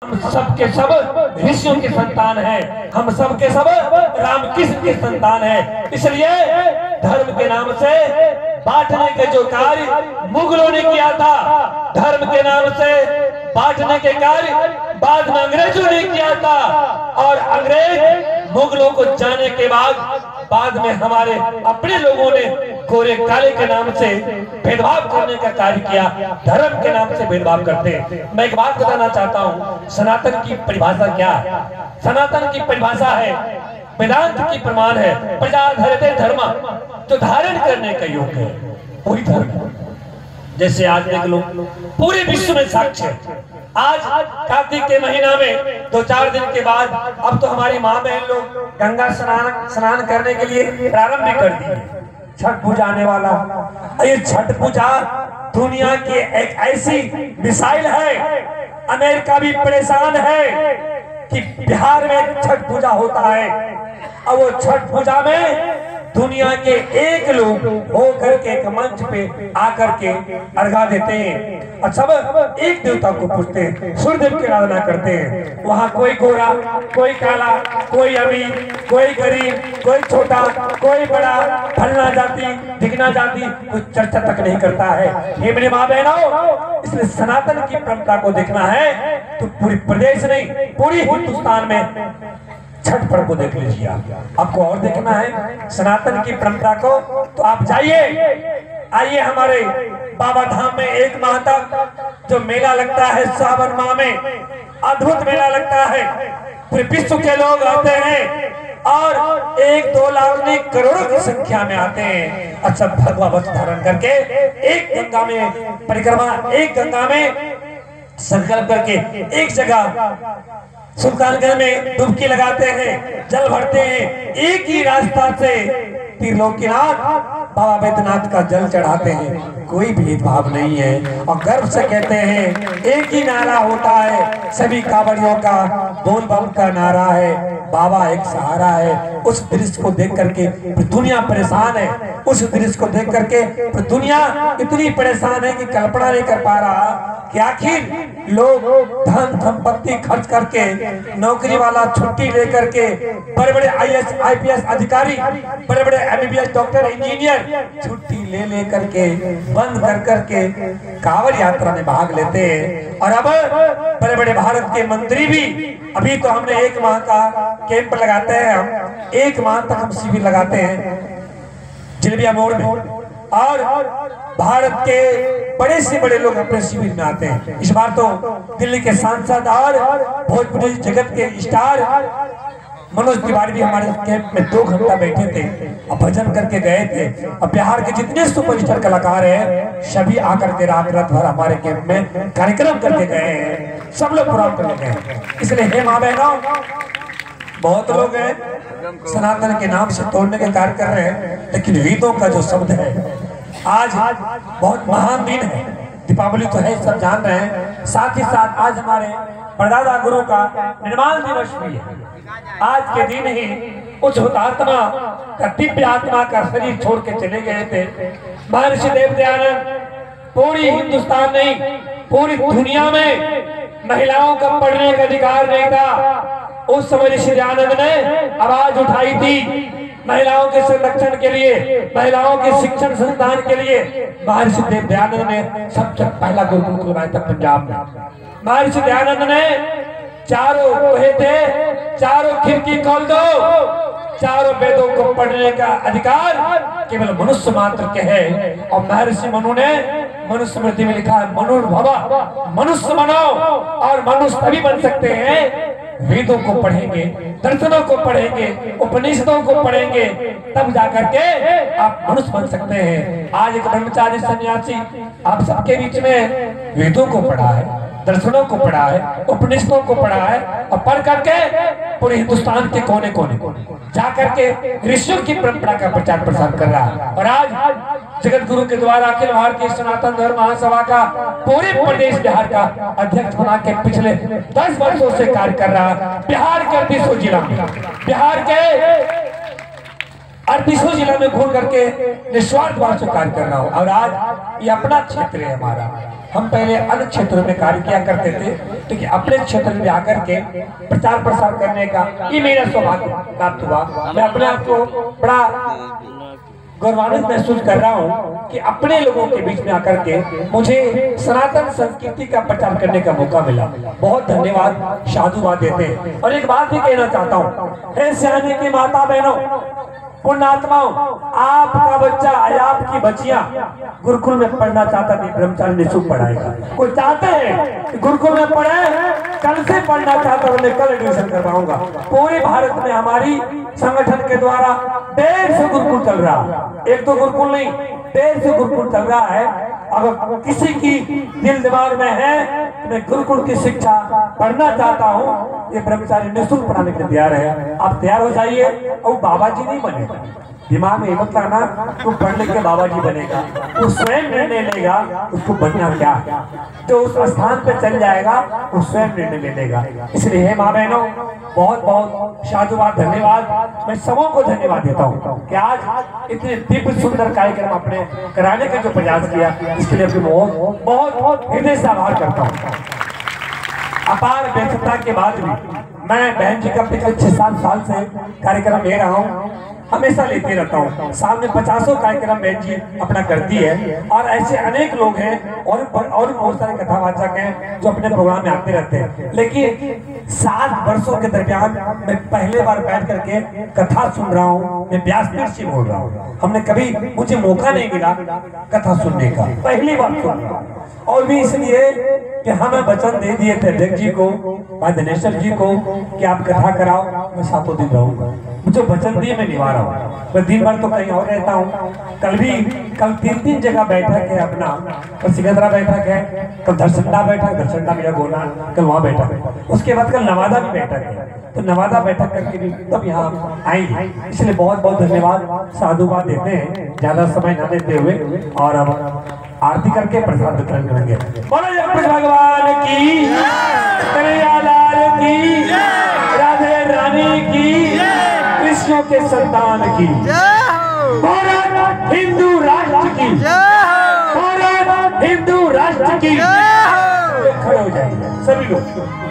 हम सब के सब ऋषियों के संतान हैं, हम सब के सब राम कृष्ण के संतान हैं। इसलिए धर्म के नाम से बांटने के जो कार्य मुगलों ने किया था, धर्म के नाम से बांटने के कार्य बाद में अंग्रेजों ने किया था, और अंग्रेज मुगलों को जाने के बाद में हमारे अपने लोगों ने गोरे काले के नाम से भेदभाव करने का कार्य किया। धर्म के नाम से भेदभाव करते हैं। मैं एक बात बताना चाहता हूँ, सनातन की परिभाषा क्या है? सनातन की परिभाषा है, वेदांत की प्रमाण है, प्रजाधारित धर्म, जो धारण करने का योग्य है वही धर्म। जैसे आज देख लो, पूरे विश्व में साक्ष्य है। आज कार्तिक के महीना में 2-4 दिन के बाद अब तो हमारी माँ बहन लोग गंगा स्नान करने के लिए प्रारंभ भी कर दिए। छठ पूजा आने वाला, ये छठ पूजा दुनिया की एक ऐसी मिसाइल है, अमेरिका भी परेशान है कि बिहार में छठ पूजा होता है, और वो छठ पूजा में दुनिया के एक लोग होकर के एक मंच पे आकर के अर्घा देते हैं और सब एक देवता को पूजते हैं, सूर्यदेव की आराधना करते हैं। वहाँ कोई गोरा, कोई काला, कोई अमीर, कोई गरीब, कोई छोटा, कोई बड़ा, फलना जाति, ढिकना जाति, कोई चर्चा तक नहीं करता है। हे मेरे माँ बहनों, इसलिए सनातन की परंपरा को देखना है तो पूरी प्रदेश नहीं, पूरी हिंदुस्तान में छठ पर्व को देख लीजिए। आपको और देखना है सनातन की परंपरा को तो आप जाइए, आइए हमारे बाबा धाम में 1 माह तक जो मेला लगता है, सावन माह में अद्भुत मेला लगता है। पूरे विश्व के लोग आते हैं और 1-2 लाख नहीं, करोड़ों की संख्या में आते हैं। अच्छा, भगवा वस्त्र धारण करके एक गंगा में परिक्रमा, एक गंगा में संकल्प करके एक जगह सुल्तानगंज में डुबकी लगाते हैं, जल भरते हैं, एक ही रास्ता से त्रिलोकीनाथ बाबा बैद्यनाथ का जल चढ़ाते हैं। कोई भेदभाव नहीं है और गर्व से कहते हैं, एक ही नारा होता है सभी कांवड़ियों का, बोल बम का नारा है, बाबा एक सहारा है। उस दृश्य को देख करके दुनिया परेशान है, उस दृश्य को देख करके दुनिया इतनी परेशान है कि कल्पना नहीं कर पा रहा कि आखिर लोग धन संपत्ति खर्च करके, नौकरी वाला छुट्टी लेकर के, बड़े बड़े IAS IPS अधिकारी, बड़े बड़े MBBS डॉक्टर इंजीनियर छुट्टी ले करके बंद कर के कांवड़ यात्रा में भाग लेते हैं। और अब बड़े बड़े भारत के मंत्री भी, अभी तो हमने 1 माह का कैंप लगाते हैं, हम 1 माह तक हम शिविर लगाते हैं जिलेबिया मोड़ में, और भारत के बड़े से बड़े लोग अपने शिविर में आते हैं। इस बार तो दिल्ली के सांसद और भोजपुरी जगत के स्टार मनोज तिवारी भी हमारे कैंप में 2 घंटा बैठे थे और भजन करके गए थे। और बिहार के जितने सुपरस्टार कलाकार हैं सभी आकर के रात भर हमारे कैंप में कार्यक्रम करके गए हैं, सब लोग प्रोग्राम करके गए। इसलिए हे माँ बहनों, बहुत लोग हैं सनातन के नाम से तोड़ने के कार्य कर रहे हैं, लेकिन वेदों का जो शब्द है, आज बहुत महान दिन है, दीपावली तो है, सब जान रहे हैं। साथ ही साथ आज हमारे परदादा गुरु का निर्माण दिवस भी है। आज के दिन ही उस हुतात्मा का दिव्य आत्मा का शरीर छोड़ के चले गए थे महर्षि देव दयानंद। पूरी हिंदुस्तान नहीं, पूरी दुनिया में महिलाओं का पढ़ने का अधिकार नहीं था। उस समय ऋषि दयानंद ने आवाज उठाई थी महिलाओं के संरक्षण के लिए, महिलाओं के शिक्षण संस्थान के लिए। महर्षि देव दयानंद ने सबसे पहला गुरुकुल खुलवाया था पंजाब में। महर्षि दयानंद ने चारों कहे थे, चारों खिड़की खोल दो, चारों वेदों को पढ़ने का अधिकार केवल मनुष्य मात्र के है। और महर्षि मनु ने मनुस्मृति में लिखा है, मनुर्भव, मनुष्य बनो, और मनुष्य तभी बन सकते हैं वेदों को पढ़ेंगे, दर्शनों को पढ़ेंगे, उपनिषदों को पढ़ेंगे, तब जाकर के आप मनुष्य बन सकते हैं। आज एक ब्रह्मचारी सन्यासी आप सबके बीच में वेदों को पढ़ा है, दर्शनों को पढ़ा है, उपनिषदों को पढ़ा है, और पढ़ करके पूरे हिंदुस्तान के कोने कोने जाकर के ऋषियों की परंपरा का प्रचार प्रसार कर रहा है। और आज जगत गुरु के द्वारा अखिल भारतीय सनातन धर्म महासभा का पूरे प्रदेश बिहार का अध्यक्ष बना के पिछले 10 वर्षों से कार्य कर रहा है। बिहार के 38 जिला में, बिहार के 38 जिला में घूम करके निस्वार्थ भाव से कार्य कर रहा हूँ। और आज ये अपना क्षेत्र है हमारा, हम पहले अन्य क्षेत्रों में कार्य किया करते थे, लेकिन अपने क्षेत्र में आकर के प्रचार प्रसार करने का ये मेरा सौभाग्य प्राप्त हुआ। मैं अपने आप को बड़ा गौरवान्वित महसूस कर रहा हूँ कि अपने लोगों के बीच में आकर के मुझे सनातन संस्कृति का प्रचार करने का मौका मिला। बहुत धन्यवाद, साधुवाद देते हैं। और एक बात भी कहना चाहता हूँ, हे सियाने की माता बहनों, पुण्यात्माओं, आपका बच्चा या आपकी बच्चियां गुरुकुल में पढ़ना चाहता थी, ब्रह्मचारी निःशुल्क पढ़ाएगा। कोई चाहते हैं कि गुरुकुल में पढ़े, कल से पढ़ना चाहता हूं, मैं कल एडमिशन करवाऊंगा। पूरे भारत में हमारी संगठन के द्वारा 150 गुरुकुल चल रहा है। एक तो गुरुकुल नहीं, 150 गुरुकुल चल रहा है। अगर किसी की दिल दिमाग में है मैं गुरुकुल की शिक्षा पढ़ना चाहता हूँ, ये ब्रह्मचारी निःशुल्क पढ़ाने के लिए तैयार है। आप तैयार हो जाइए। और बाबा जी नहीं बनेगा, दिमाग में हिम्मत लाना, तो पढ़ लिख के बाबा जी बनेगा। वो स्वयं निर्णय लेगा उसको बनना क्या है। जो उस स्थान पे चल जाएगा वो स्वयं निर्णय ले लेगा। इसलिए हे माँ बहनों, बहुत बहुत साधुवाद, धन्यवाद। मैं सबों को धन्यवाद देता हूँ कि आज इतने दिव्य सुंदर कार्यक्रम अपने कराने का जो प्रयास किया, इसके लिए बहुत बहुत हृदय से आभार करता हूँ। अपार व्यस्तता के बाद भी मैं बहन जी का पिछले 6-7 साल से कार्यक्रम ले रहा हूँ, हमेशा लेते रहता हूँ। साल में 50 कार्यक्रम बहन जी अपना करती है। और ऐसे अनेक लोग हैं और बहुत सारे कथावाचक हैं जो अपने प्रोग्राम में आते रहते हैं। लेकिन 7 वर्षों के दरमियान मैं पहले बार बैठ करके कथा सुन रहा हूँ, मैं व्यासपीठ से बोल रहा हूँ। हमने कभी, मुझे मौका नहीं मिला कथा सुनने का, पहली बार सुन रहा हूँ। और भी इसलिए कि हमें वचन दे दिए थे अध्यक्ष जी को, भाई दिनेश्वर जी को, कि आप कथा कराओ, मैं 7 दिन रहूंगा। मुझे वचन दिए, मैं निभा रहा हूँ। मैं दिन भर तो कहीं और रहता हूँ। कल 3 जगह बैठक है अपना, कल सिकंदरा बैठक है, कल धरसंडा बैठक, धरसंडा मेरा गोना, कल वहाँ बैठक है। उसके बाद कल नवादा भी बैठक है, तो नवादा बैठक करके भी तब यहाँ आएंगे। इसलिए बहुत बहुत धन्यवाद, साधुवाद देते हैं ज्यादा समय न देते हुए। और अब आरती करके प्रसाद वितरण करेंगे। बोलो जय कृष्ण भगवान की, कन्हैया लाल की, राधे रानी की, कृष्ण के संतान की, भारत हिंदू राष्ट्र की, भारत हिंदू राष्ट्र की। खड़े हो जाएंगे सभी लोग।